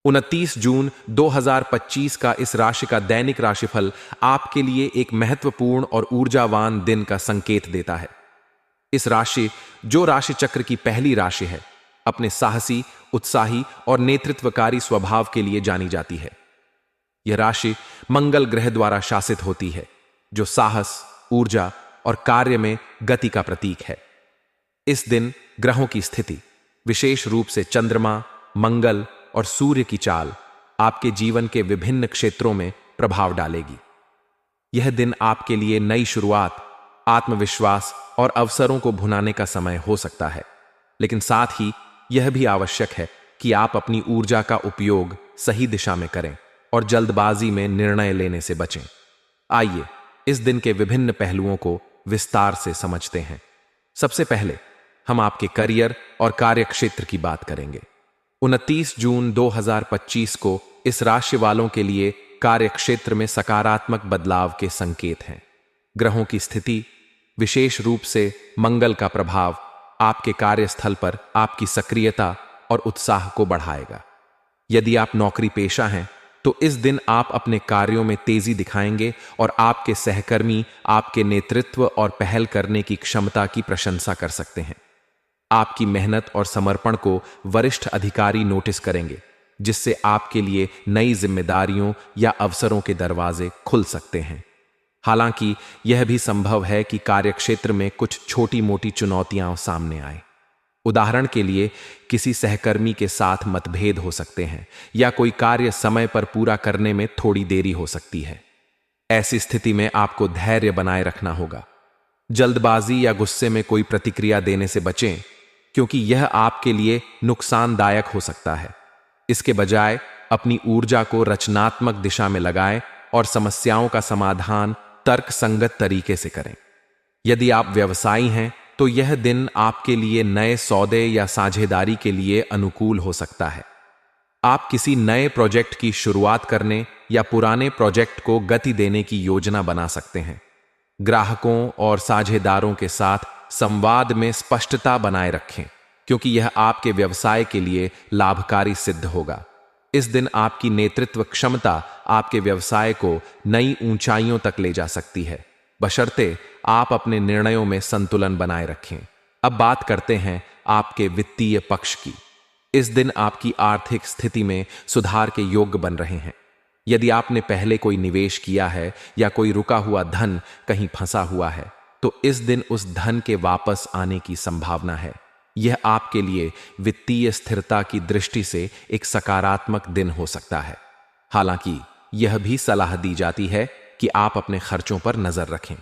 29 जून 2025 का इस राशि का दैनिक राशिफल आपके लिए एक महत्वपूर्ण और ऊर्जावान दिन का संकेत देता है। इस राशि, जो राशि चक्र की पहली राशि है, अपने साहसी, उत्साही और नेतृत्वकारी स्वभाव के लिए जानी जाती है। यह राशि मंगल ग्रह द्वारा शासित होती है, जो साहस, ऊर्जा और कार्य में गति का प्रतीक है। इस दिन ग्रहों की स्थिति, विशेष रूप से चंद्रमा, मंगल और सूर्य की चाल, आपके जीवन के विभिन्न क्षेत्रों में प्रभाव डालेगी। यह दिन आपके लिए नई शुरुआत, आत्मविश्वास और अवसरों को भुनाने का समय हो सकता है, लेकिन साथ ही यह भी आवश्यक है कि आप अपनी ऊर्जा का उपयोग सही दिशा में करें और जल्दबाजी में निर्णय लेने से बचें। आइए इस दिन के विभिन्न पहलुओं को विस्तार से समझते हैं। सबसे पहले हम आपके करियर और कार्यक्षेत्र की बात करेंगे। 29 जून 2025 को इस राशि वालों के लिए कार्यक्षेत्र में सकारात्मक बदलाव के संकेत हैं। ग्रहों की स्थिति, विशेष रूप से मंगल का प्रभाव, आपके कार्यस्थल पर आपकी सक्रियता और उत्साह को बढ़ाएगा। यदि आप नौकरी पेशा हैं, तो इस दिन आप अपने कार्यों में तेजी दिखाएंगे और आपके सहकर्मी आपके नेतृत्व और पहल करने की क्षमता की प्रशंसा कर सकते हैं। आपकी मेहनत और समर्पण को वरिष्ठ अधिकारी नोटिस करेंगे, जिससे आपके लिए नई जिम्मेदारियों या अवसरों के दरवाजे खुल सकते हैं। हालांकि यह भी संभव है कि कार्यक्षेत्र में कुछ छोटी मोटी चुनौतियां सामने आए। उदाहरण के लिए, किसी सहकर्मी के साथ मतभेद हो सकते हैं या कोई कार्य समय पर पूरा करने में थोड़ी देरी हो सकती है। ऐसी स्थिति में आपको धैर्य बनाए रखना होगा। जल्दबाजी या गुस्से में कोई प्रतिक्रिया देने से बचें, क्योंकि यह आपके लिए नुकसानदायक हो सकता है। इसके बजाय अपनी ऊर्जा को रचनात्मक दिशा में लगाएं और समस्याओं का समाधान तर्कसंगत तरीके से करें। यदि आप व्यवसायी हैं, तो यह दिन आपके लिए नए सौदे या साझेदारी के लिए अनुकूल हो सकता है। आप किसी नए प्रोजेक्ट की शुरुआत करने या पुराने प्रोजेक्ट को गति देने की योजना बना सकते हैं। ग्राहकों और साझेदारों के साथ संवाद में स्पष्टता बनाए रखें, क्योंकि यह आपके व्यवसाय के लिए लाभकारी सिद्ध होगा। इस दिन आपकी नेतृत्व क्षमता आपके व्यवसाय को नई ऊंचाइयों तक ले जा सकती है, बशर्ते आप अपने निर्णयों में संतुलन बनाए रखें। अब बात करते हैं आपके वित्तीय पक्ष की। इस दिन आपकी आर्थिक स्थिति में सुधार के योग्य बन रहे हैं। यदि आपने पहले कोई निवेश किया है या कोई रुका हुआ धन कहीं फंसा हुआ है, तो इस दिन उस धन के वापस आने की संभावना है। यह आपके लिए वित्तीय स्थिरता की दृष्टि से एक सकारात्मक दिन हो सकता है। हालांकि यह भी सलाह दी जाती है कि आप अपने खर्चों पर नजर रखें।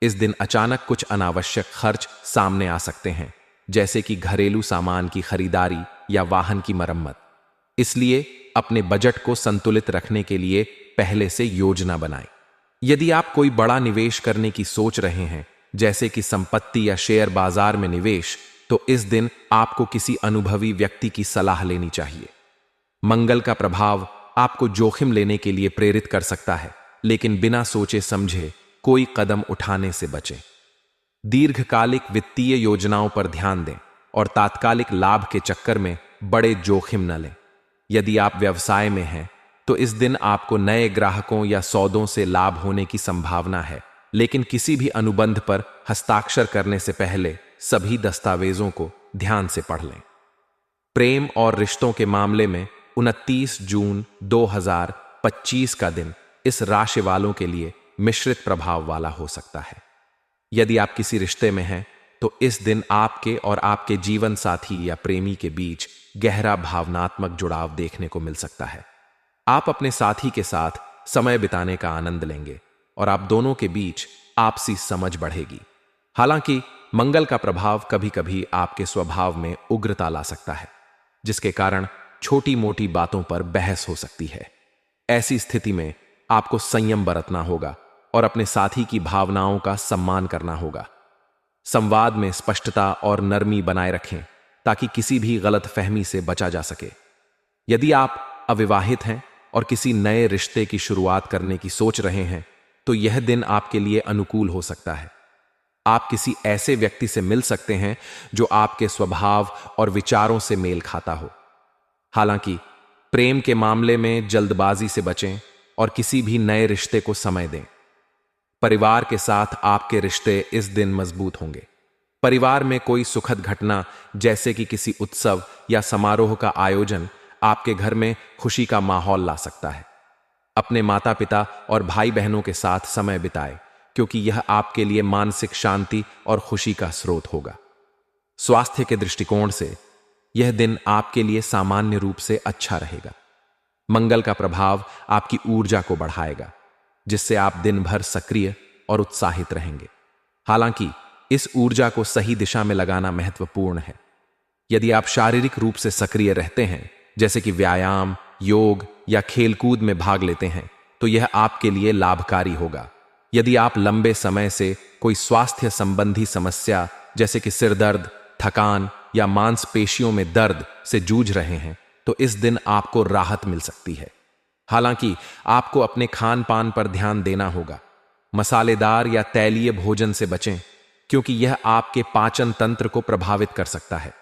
इस दिन अचानक कुछ अनावश्यक खर्च सामने आ सकते हैं, जैसे कि घरेलू सामान की खरीदारी या वाहन की मरम्मत। इसलिए अपने बजट को संतुलित रखने के लिए पहले से योजना बनाएं। यदि आप कोई बड़ा निवेश करने की सोच रहे हैं, जैसे कि संपत्ति या शेयर बाजार में निवेश, तो इस दिन आपको किसी अनुभवी व्यक्ति की सलाह लेनी चाहिए। मंगल का प्रभाव आपको जोखिम लेने के लिए प्रेरित कर सकता है, लेकिन बिना सोचे समझे कोई कदम उठाने से बचें। दीर्घकालिक वित्तीय योजनाओं पर ध्यान दें और तात्कालिक लाभ के चक्कर में बड़े जोखिम न लें। यदि आप व्यवसाय में हैं, तो इस दिन आपको नए ग्राहकों या सौदों से लाभ होने की संभावना है, लेकिन किसी भी अनुबंध पर हस्ताक्षर करने से पहले सभी दस्तावेजों को ध्यान से पढ़ लें। प्रेम और रिश्तों के मामले में 29 जून 2025 का दिन इस राशि वालों के लिए मिश्रित प्रभाव वाला हो सकता है। यदि आप किसी रिश्ते में हैं, तो इस दिन आपके और आपके जीवन साथी या प्रेमी के बीच गहरा भावनात्मक जुड़ाव देखने को मिल सकता है। आप अपने साथी के साथ समय बिताने का आनंद लेंगे और आप दोनों के बीच आपसी समझ बढ़ेगी। हालांकि मंगल का प्रभाव कभी कभी आपके स्वभाव में उग्रता ला सकता है, जिसके कारण छोटी मोटी बातों पर बहस हो सकती है। ऐसी स्थिति में आपको संयम बरतना होगा और अपने साथी की भावनाओं का सम्मान करना होगा। संवाद में स्पष्टता और नरमी बनाए रखें, ताकि किसी भी गलतफहमी से बचा जा सके। यदि आप अविवाहित हैं और किसी नए रिश्ते की शुरुआत करने की सोच रहे हैं, तो यह दिन आपके लिए अनुकूल हो सकता है। आप किसी ऐसे व्यक्ति से मिल सकते हैं जो आपके स्वभाव और विचारों से मेल खाता हो। हालांकि प्रेम के मामले में जल्दबाजी से बचें और किसी भी नए रिश्ते को समय दें। परिवार के साथ आपके रिश्ते इस दिन मजबूत होंगे। परिवार में कोई सुखद घटना जैसे कि किसी उत्सव या समारोह का आयोजन आपके घर में खुशी का माहौल ला सकता है। अपने माता पिता और भाई बहनों के साथ समय बिताएं, क्योंकि यह आपके लिए मानसिक शांति और खुशी का स्रोत होगा। स्वास्थ्य के दृष्टिकोण से यह दिन आपके लिए सामान्य रूप से अच्छा रहेगा। मंगल का प्रभाव आपकी ऊर्जा को बढ़ाएगा, जिससे आप दिन भर सक्रिय और उत्साहित रहेंगे। हालांकि इस ऊर्जा को सही दिशा में लगाना महत्वपूर्ण है। यदि आप शारीरिक रूप से सक्रिय रहते हैं, जैसे कि व्यायाम, योग या खेलकूद में भाग लेते हैं, तो यह आपके लिए लाभकारी होगा। यदि आप लंबे समय से कोई स्वास्थ्य संबंधी समस्या जैसे कि सिर दर्द, थकान या मांसपेशियों में दर्द से जूझ रहे हैं, तो इस दिन आपको राहत मिल सकती है। हालांकि आपको अपने खान पान पर ध्यान देना होगा। मसालेदार या तैलीय भोजन से बचें, क्योंकि यह आपके पाचन तंत्र को प्रभावित कर सकता है।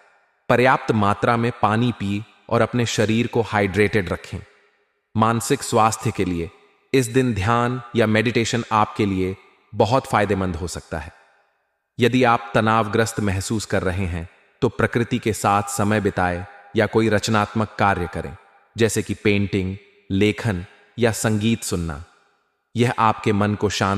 पर्याप्त मात्रा में पानी पिए और अपने शरीर को हाइड्रेटेड रखें। मानसिक स्वास्थ्य के लिए इस दिन ध्यान या मेडिटेशन आपके लिए बहुत फायदेमंद हो सकता है। यदि आप तनावग्रस्त महसूस कर रहे हैं, तो प्रकृति के साथ समय बिताएं या कोई रचनात्मक कार्य करें, जैसे कि पेंटिंग, लेखन या संगीत सुनना। यह आपके मन को शांत